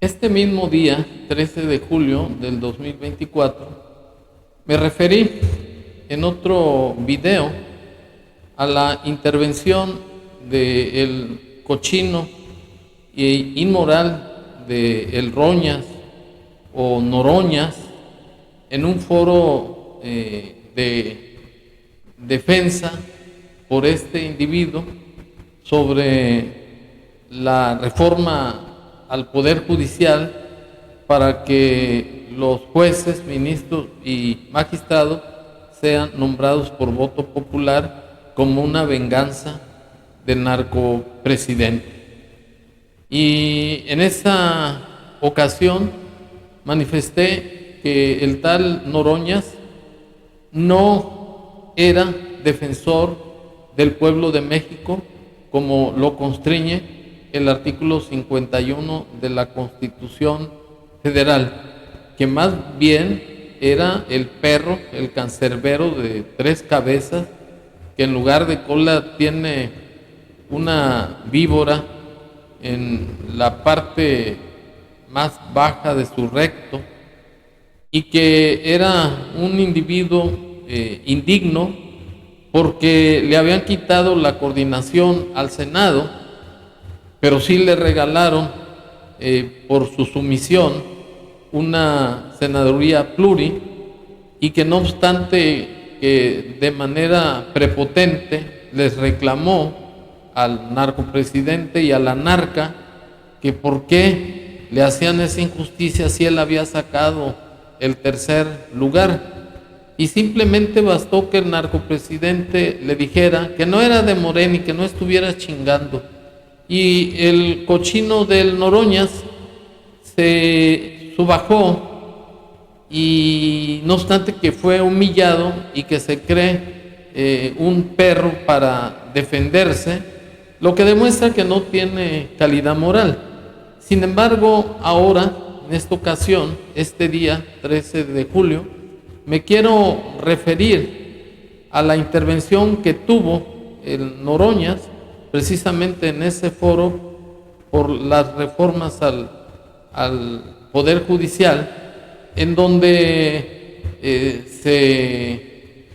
Este mismo día, 13 de julio del 2024, me referí en otro video a la intervención del cochino e inmoral de El Roñas o Noroñas en un foro de defensa por este individuo sobre la reforma al Poder Judicial para que los jueces, ministros y magistrados sean nombrados por voto popular como una venganza del narcopresidente. Y en esa ocasión manifesté que el tal Noroñas no era defensor del pueblo de México como lo constriñe el artículo 51 de la Constitución Federal, que más bien era el perro, el cancerbero de 3 cabezas, que en lugar de cola tiene una víbora en la parte más baja de su recto, y que era un individuo indigno porque le habían quitado la coordinación al Senado, pero sí le regalaron por su sumisión una senaduría pluri, y que no obstante que de manera prepotente les reclamó al narcopresidente y a la narca que por qué le hacían esa injusticia si él había sacado el 3er lugar. Y simplemente bastó que el narcopresidente le dijera que no era de Morena y que no estuviera chingando. Y el cochino del Noroñas se subajó, y no obstante que fue humillado y que se cree un perro para defenderse, lo que demuestra que no tiene calidad moral. Sin embargo, ahora, en esta ocasión, este día 13 de julio, me quiero referir a la intervención que tuvo el Noroñas precisamente en ese foro por las reformas al Poder Judicial, en donde se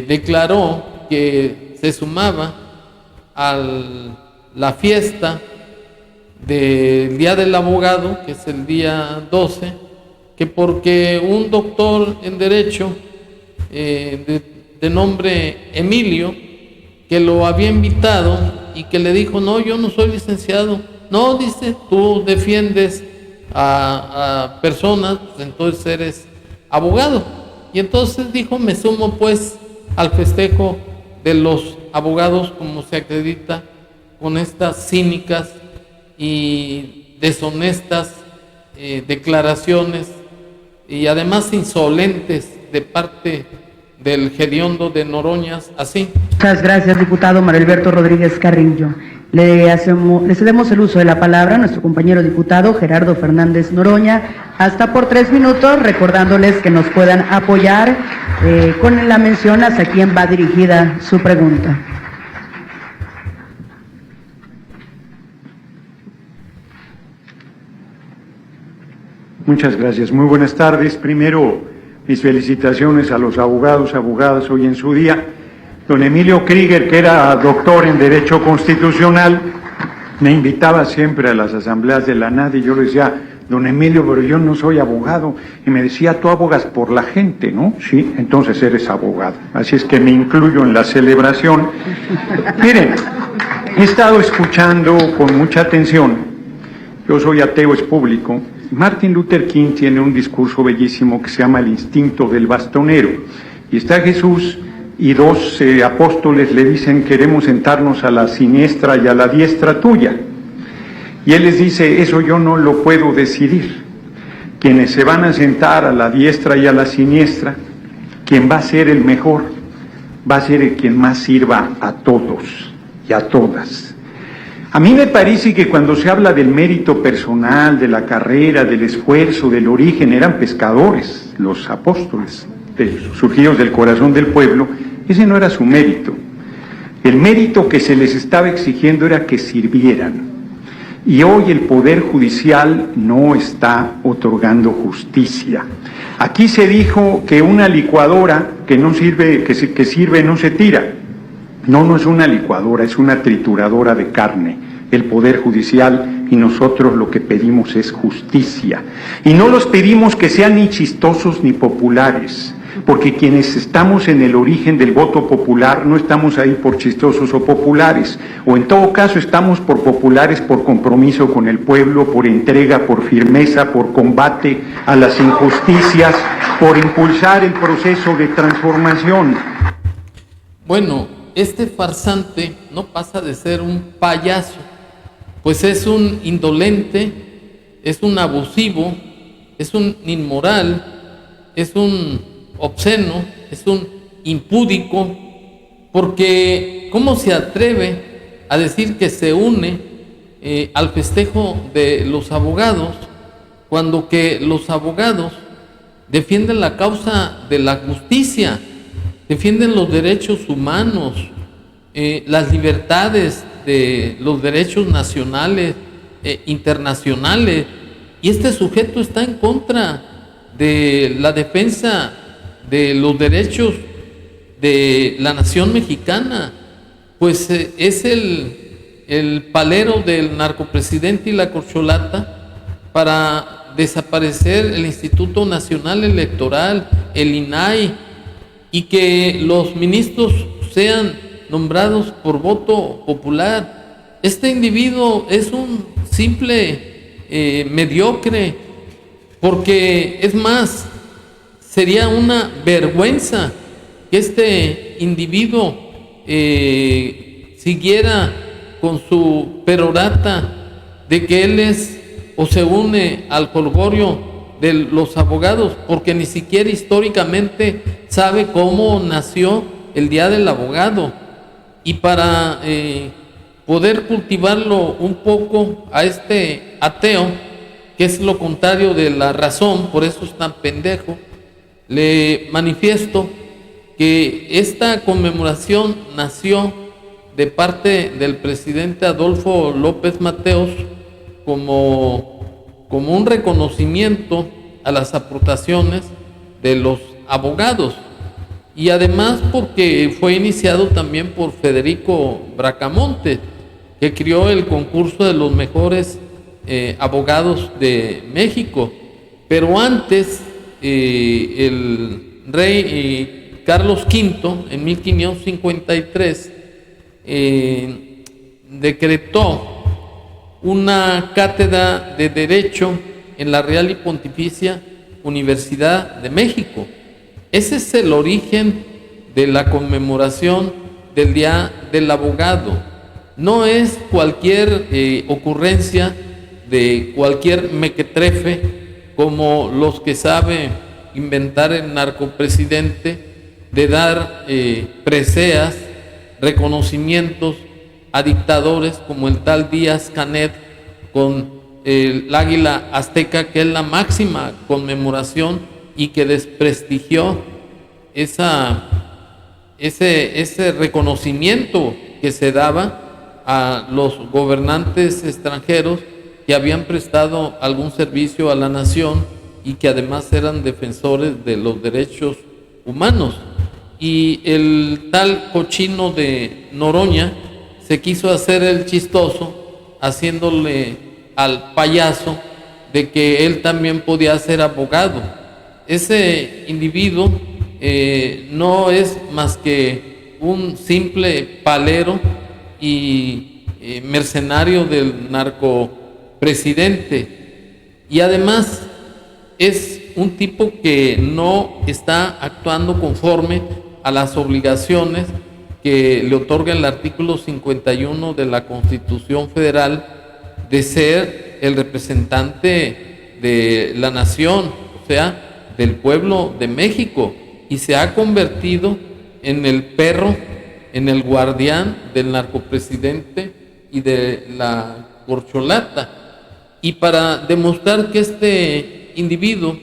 declaró que se sumaba a la fiesta del Día del Abogado, que es el día 12, que porque un doctor en Derecho de nombre Emilio, que lo había invitado y que le dijo, no, yo no soy licenciado. No, dice, tú defiendes a personas, pues entonces eres abogado. Y entonces dijo, me sumo pues al festejo de los abogados, como se acredita con estas cínicas y deshonestas declaraciones, y además insolentes de parte del hediondo de Noroñas, así. Muchas gracias, diputado Manuelberto Rodríguez Carrillo. Le cedemos el uso de la palabra a nuestro compañero diputado Gerardo Fernández Noroña, hasta por 3 minutos, recordándoles que nos puedan apoyar con la mención hacia quién va dirigida su pregunta. Muchas gracias. Muy buenas tardes. Primero, mis felicitaciones a los abogados, abogadas hoy en su día. Don Emilio Krieger, que era doctor en Derecho Constitucional, me invitaba siempre a las asambleas de la NADI, y yo le decía, don Emilio, pero yo no soy abogado. Y me decía, tú abogas por la gente, ¿no? Sí, entonces eres abogado. Así es que me incluyo en la celebración. Miren, he estado escuchando con mucha atención. Yo soy ateo, es público. Martin Luther King tiene un discurso bellísimo que se llama El instinto del bastonero. Y está Jesús y 2 apóstoles le dicen, queremos sentarnos a la siniestra y a la diestra tuya. Y él les dice, eso yo no lo puedo decidir. Quienes se van a sentar a la diestra y a la siniestra, quien va a ser el mejor, va a ser el quien más sirva a todos y a todas. A mí me parece que cuando se habla del mérito personal, de la carrera, del esfuerzo, del origen, eran pescadores, los apóstoles, surgidos del corazón del pueblo. Ese no era su mérito. El mérito que se les estaba exigiendo era que sirvieran. y hoy el Poder Judicial no está otorgando justicia. Aquí se dijo que una licuadora que no sirve, que sirve no se tira. No es una licuadora, es una trituradora de carne, el Poder Judicial, y nosotros lo que pedimos es justicia. Y no los pedimos que sean ni chistosos ni populares, porque quienes estamos en el origen del voto popular no estamos ahí por chistosos o populares, o en todo caso estamos por populares por compromiso con el pueblo, por entrega, por firmeza, por combate a las injusticias, por impulsar el proceso de transformación. Bueno, este farsante no pasa de ser un payaso, pues es un indolente, es un abusivo, es un inmoral, es un obsceno, es un impúdico, porque ¿cómo se atreve a decir que se une al festejo de los abogados cuando que los abogados defienden la causa de la justicia, defienden los derechos humanos, las libertades de los derechos nacionales, internacionales, y este sujeto está en contra de la defensa de los derechos de la nación mexicana? Pues es el palero del narcopresidente y la corcholata para desaparecer el Instituto Nacional Electoral, el INAI, y que los ministros sean nombrados por voto popular. Este individuo es un simple mediocre, porque es más, sería una vergüenza que este individuo siguiera con su perorata de que él es o se une al jolgorio de los abogados, porque ni siquiera históricamente sabe cómo nació el Día del Abogado. Y para poder cultivarlo un poco a este ateo, que es lo contrario de la razón, por eso es tan pendejo, le manifiesto que esta conmemoración nació de parte del presidente Adolfo López Mateos como un reconocimiento a las aportaciones de los abogados, y además porque fue iniciado también por Federico Bracamonte, que creó el concurso de los mejores abogados de México. Pero antes el rey Carlos V, en 1553, decretó una cátedra de Derecho en la Real y Pontificia Universidad de México. Ese es el origen de la conmemoración del Día del Abogado. No es cualquier ocurrencia de cualquier mequetrefe como los que sabe inventar el narcopresidente de dar preseas, reconocimientos a dictadores como el tal Díaz Canet con el águila azteca, que es la máxima conmemoración y que desprestigió ese reconocimiento que se daba a los gobernantes extranjeros que habían prestado algún servicio a la nación y que además eran defensores de los derechos humanos. Y el tal cochino de Noroña se quiso hacer el chistoso, haciéndole al payaso de que él también podía ser abogado. Ese individuo no es más que un simple palero y mercenario del narcopresidente, y además es un tipo que no está actuando conforme a las obligaciones que le otorga el artículo 51 de la Constitución Federal de ser el representante de la nación, o sea, del pueblo de México, y se ha convertido en el perro, en el guardián del narcopresidente y de la corcholata. Y para demostrar que este individuo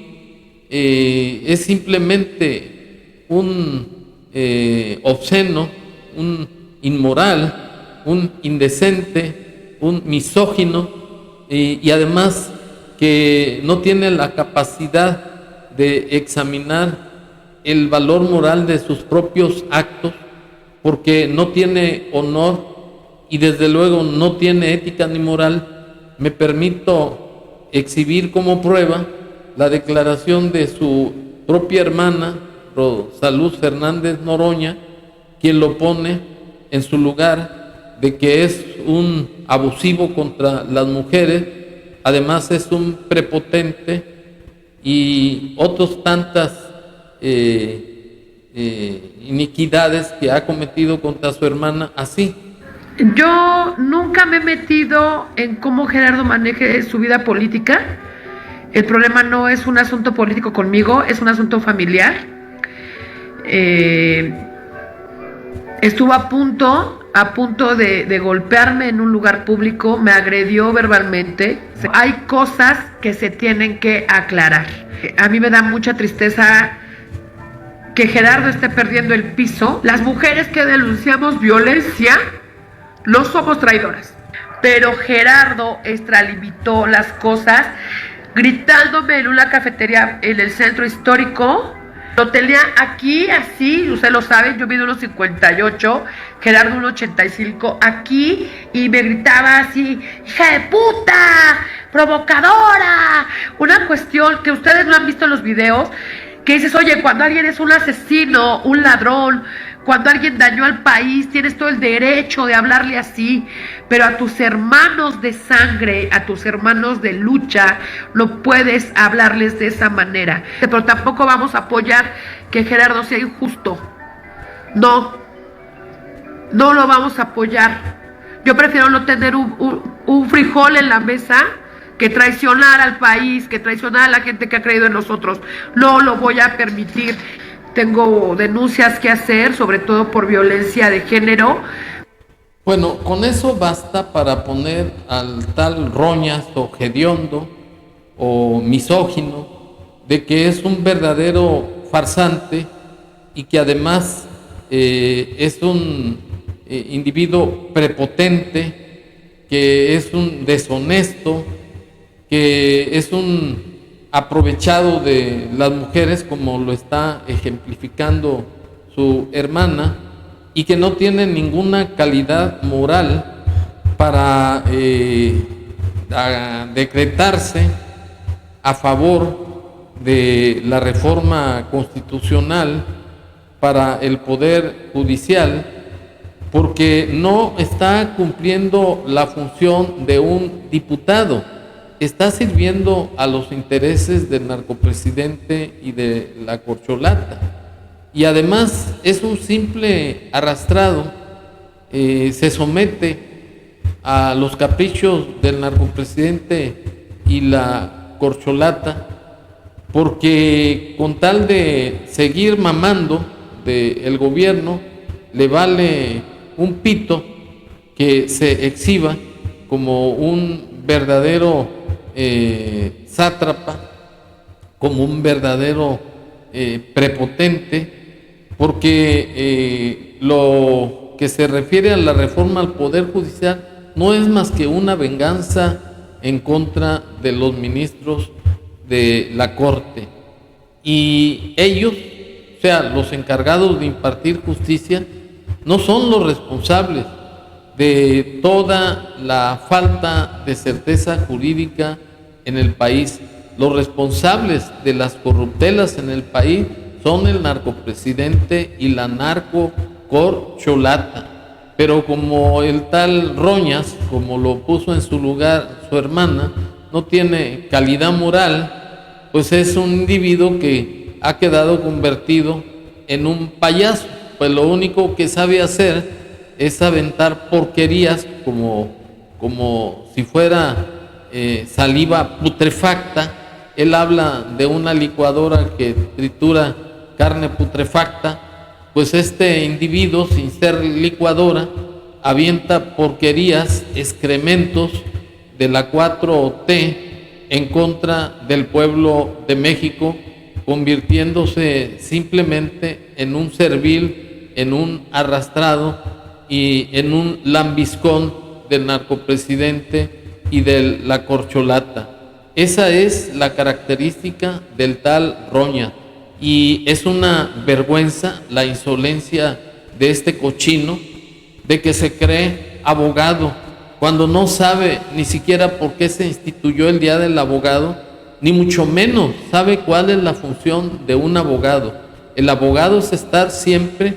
es simplemente un obsceno, un inmoral, un indecente, un misógino, y además que no tiene la capacidad de examinar el valor moral de sus propios actos, porque no tiene honor y desde luego no tiene ética ni moral, me permito exhibir como prueba la declaración de su propia hermana, Rosaluz Fernández Noroña, quien lo pone en su lugar de que es un abusivo contra las mujeres, además es un prepotente y otras tantas iniquidades que ha cometido contra su hermana así. Yo nunca me he metido en cómo Gerardo maneje su vida política. El problema no es un asunto político conmigo, es un asunto familiar. Estuvo a punto de golpearme en un lugar público, me agredió verbalmente. Hay cosas que se tienen que aclarar. A mí me da mucha tristeza que Gerardo esté perdiendo el piso. Las mujeres que denunciamos violencia no somos traidoras, pero Gerardo extralimitó las cosas gritándome en una cafetería en el centro histórico. Lo tenía aquí así, usted lo sabe, yo mido 1.58, Gerardo 1.85, aquí, y me gritaba así: ¡hija de puta! ¡Provocadora! Una cuestión que ustedes no han visto en los videos, que dices, oye, cuando alguien es un asesino, un ladrón, cuando alguien dañó al país, tienes todo el derecho de hablarle así, pero a tus hermanos de sangre, a tus hermanos de lucha, no puedes hablarles de esa manera. Pero tampoco vamos a apoyar que Gerardo sea injusto. No lo vamos a apoyar. Yo prefiero no tener un frijol en la mesa que traicionar al país, que traicionar a la gente que ha creído en nosotros. No lo voy a permitir. Tengo denuncias que hacer, sobre todo por violencia de género. Bueno, con eso basta para poner al tal Roñas o hediondo o misógino de que es un verdadero farsante y que además es un individuo prepotente, que es un deshonesto, que es un aprovechado de las mujeres, como lo está ejemplificando su hermana, y que no tiene ninguna calidad moral para decretarse a favor de la reforma constitucional para el Poder Judicial, porque no está cumpliendo la función de un diputado. Está sirviendo a los intereses del narcopresidente y de la corcholata. Y además es un simple arrastrado, se somete a los caprichos del narcopresidente y la corcholata, porque con tal de seguir mamando del gobierno, le vale un pito que se exhiba como un verdadero sátrapa, como un verdadero prepotente, porque lo que se refiere a la reforma al Poder Judicial no es más que una venganza en contra de los ministros de la Corte. Y ellos, o sea, los encargados de impartir justicia, no son los responsables de toda la falta de certeza jurídica en el país. Los responsables de las corruptelas en el país son el narcopresidente y la narcocorcholata. Pero como el tal Roñas, como lo puso en su lugar su hermana, no tiene calidad moral, pues es un individuo que ha quedado convertido en un payaso. Pues lo único que sabe hacer es aventar porquerías como si fuera saliva putrefacta. Él habla de una licuadora que tritura carne putrefacta, pues este individuo, sin ser licuadora, avienta porquerías, excrementos de la 4T en contra del pueblo de México, convirtiéndose simplemente en un servil, en un arrastrado y en un lambiscón del narcopresidente y de la corcholata. Esa es la característica del tal Roñas, y es una vergüenza la insolencia de este cochino de que se cree abogado cuando no sabe ni siquiera por qué se instituyó el Día del Abogado, ni mucho menos sabe cuál es la función de un abogado. El abogado es estar siempre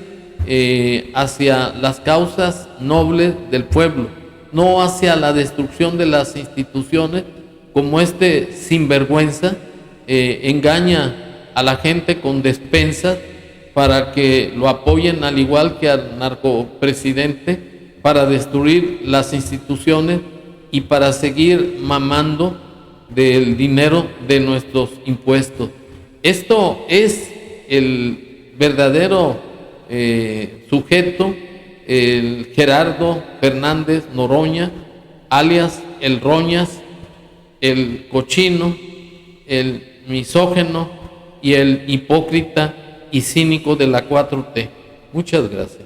hacia las causas nobles del pueblo, no hacia la destrucción de las instituciones, como este sinvergüenza engaña a la gente con despensas para que lo apoyen, al igual que al narcopresidente, para destruir las instituciones y para seguir mamando del dinero de nuestros impuestos. Esto es el verdadero sujeto, el Gerardo Fernández Noroña, alias el Roñas, el cochino, el misógeno y el hipócrita y cínico de la 4T. Muchas gracias.